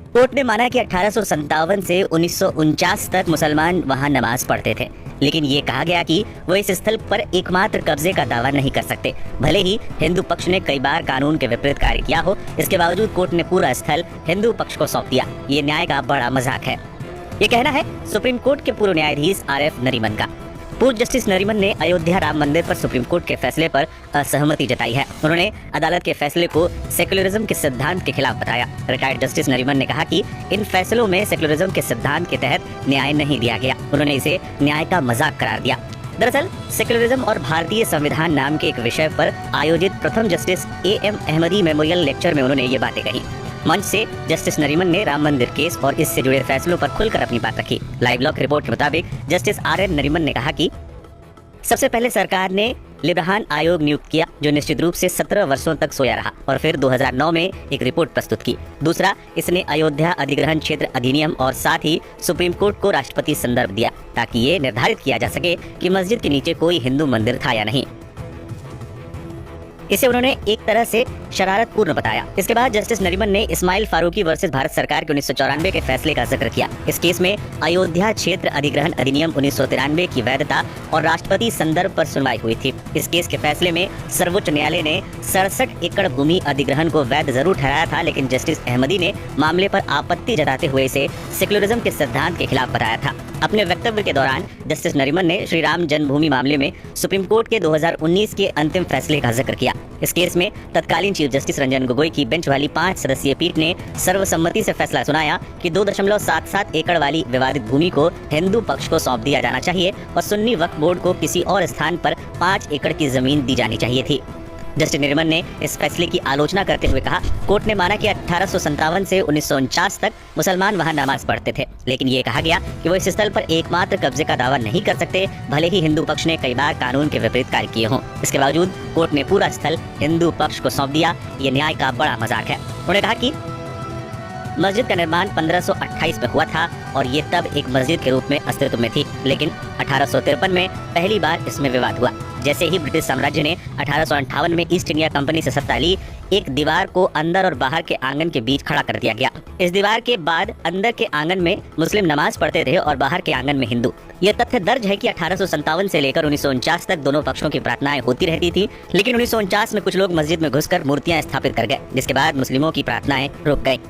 Court ने माना कि 1857 से 1949 तक मुसलमान वहां नमाज पढ़ते थे, लेकिन ये कहा गया कि वो इस स्थल पर एकमात्र कब्जे का दावा नहीं कर सकते। भले ही हिंदू पक्ष ने कई बार कानून के विपरीत कार्य किया हो, इसके बावजूद कोर्ट ने पूरा स्थल हिंदू पक्ष को सौंप दिया। ये न्याय का बड़ा मजाक है, ये कहना है सुप्रीम कोर्ट के पूर्व न्यायाधीश RF नरीमन का। पूर्व जस्टिस नरीमन ने अयोध्या राम मंदिर पर सुप्रीम कोर्ट के फैसले पर असहमति जताई है। उन्होंने अदालत के फैसले को सेक्युलरिज्म के सिद्धांत के खिलाफ बताया। रिटायर्ड जस्टिस नरीमन ने कहा कि इन फैसलों में सेक्युलरिज्म के सिद्धांत के तहत न्याय नहीं दिया गया। उन्होंने इसे न्याय का मजाक करार दिया। दरअसल सेक्युलरिज्म और भारतीय संविधान नाम के एक विषय पर आयोजित प्रथम justice AM Ahmadi memorial lecture में उन्होंने ये बातें कही। मंच से जस्टिस नरीमन ने राम मंदिर केस और इससे जुड़े फैसलों पर खुलकर अपनी बात रखी। लाइव लॉ की रिपोर्ट के मुताबिक जस्टिस RN नरीमन ने कहा कि सबसे पहले सरकार ने लिब्राहन आयोग नियुक्त किया, जो निश्चित रूप से 17 वर्षों तक सोया रहा और फिर 2009 में एक रिपोर्ट प्रस्तुत की। दूसरा, इसने अयोध्या अधिग्रहण क्षेत्र अधिनियम और साथ ही सुप्रीम कोर्ट को राष्ट्रपति संदर्भ दिया ताकि ये निर्धारित किया जा सके कि मस्जिद के नीचे कोई हिंदू मंदिर था या नहीं। इसे उन्होंने एक तरह से शरारतपूर्ण बताया। इसके बाद जस्टिस नरीमन ने इस्माइल फारूकी वर्सेस भारत सरकार के 1994 के फैसले का जिक्र किया। इस केस में अयोध्या क्षेत्र अधिग्रहण अधिनियम 1993 की वैधता और राष्ट्रपति संदर्भ पर सुनवाई हुई थी। इस केस के फैसले में सर्वोच्च न्यायालय ने 67 एकड़ भूमि अधिग्रहण को वैध जरूर ठहराया था, लेकिन जस्टिस अहमदी ने मामले पर आपत्ति जताते हुए इसे सेक्युलरिज्म के सिद्धांत के खिलाफ बताया था। अपने वक्तव्य के दौरान जस्टिस नरीमन ने श्री राम जन्मभूमि मामले में सुप्रीम कोर्ट के 2019 के अंतिम फैसले का जिक्र किया। इस केस में तत्कालीन चीफ जस्टिस रंजन गोगोई की बेंच वाली 5 सदस्यीय पीठ ने सर्वसम्मति से फैसला सुनाया कि 2.77 एकड़ वाली विवादित भूमि को हिंदू पक्ष को सौंप दिया जाना चाहिए और सुन्नी वक्फ बोर्ड को किसी और स्थान पर 5 एकड़ की जमीन दी जानी चाहिए थी। जस्टिस नरीमन ने इस फैसले की आलोचना करते हुए कहा, कोर्ट ने माना कि 1857 से 1949 तक मुसलमान वहां नमाज पढ़ते थे, लेकिन ये कहा गया कि वो इस स्थल पर एकमात्र कब्जे का दावा नहीं कर सकते, भले ही हिंदू पक्ष ने कई बार कानून के विपरीत कार्य किए हों। इसके बावजूद कोर्ट ने पूरा स्थल हिंदू पक्ष को सौंप दिया। ये न्याय का बड़ा मजाक है। उन्होंने कहा कि मस्जिद का निर्माण 1528 में हुआ था और ये तब एक मस्जिद के रूप में अस्तित्व में थी, लेकिन 1853 में पहली बार इसमें विवाद हुआ। जैसे ही ब्रिटिश साम्राज्य ने 1858 में ईस्ट इंडिया कंपनी से सत्ता ली, एक दीवार को अंदर और बाहर के आंगन के बीच खड़ा कर दिया गया। इस दीवार के बाद अंदर के आंगन में मुस्लिम नमाज पढ़ते थे और बाहर के आंगन में हिंदू। यह तथ्य दर्ज है कि 1857 से लेकर 1949 तक दोनों पक्षों की प्रार्थनाएं होती रहती थी, लेकिन 1949 में कुछ लोग मस्जिद में घुसकर मूर्तियां स्थापित कर गए, जिसके बाद मुस्लिमों की प्रार्थनाएं रुक गयी।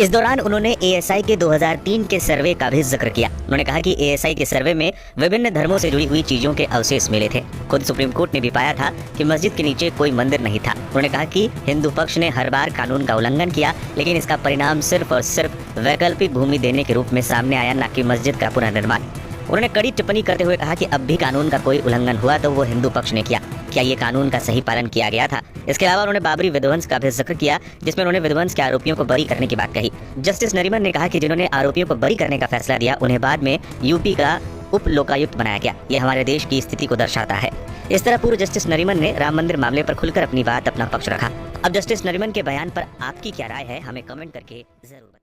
इस दौरान उन्होंने ASI के 2003 के सर्वे का भी जिक्र किया। उन्होंने कहा कि ASI के सर्वे में विभिन्न धर्मों से जुड़ी हुई चीजों के अवशेष मिले थे। खुद सुप्रीम कोर्ट ने भी पाया था कि मस्जिद के नीचे कोई मंदिर नहीं था। उन्होंने कहा कि हिंदू पक्ष ने हर बार कानून का उल्लंघन किया, लेकिन इसका परिणाम सिर्फ और सिर्फ वैकल्पिक भूमि देने के रूप में सामने आया, न कि मस्जिद का पुनर्निर्माण। उन्होंने कड़ी टिप्पणी करते हुए कहा कि अब भी कानून का कोई उल्लंघन हुआ तो वो हिंदू पक्ष ने किया। क्या ये कानून का सही पालन किया गया था? इसके अलावा उन्होंने बाबरी विध्वंस का भी जिक्र किया, जिसमें उन्होंने विध्वंस के आरोपियों को बरी करने की बात कही। जस्टिस नरीमन ने कहा कि जिन्होंने आरोपियों को बरी करने का फैसला दिया, उन्हें बाद में UP का उप लोकायुक्त बनाया गया। ये हमारे देश की स्थिति को दर्शाता है। इस तरह पूर्व जस्टिस नरीमन ने राम मंदिर मामले पर खुलकर अपनी बात, अपना पक्ष रखा। अब जस्टिस नरीमन के बयान पर आपकी क्या राय है, हमें कमेंट करके जरूर बताएं।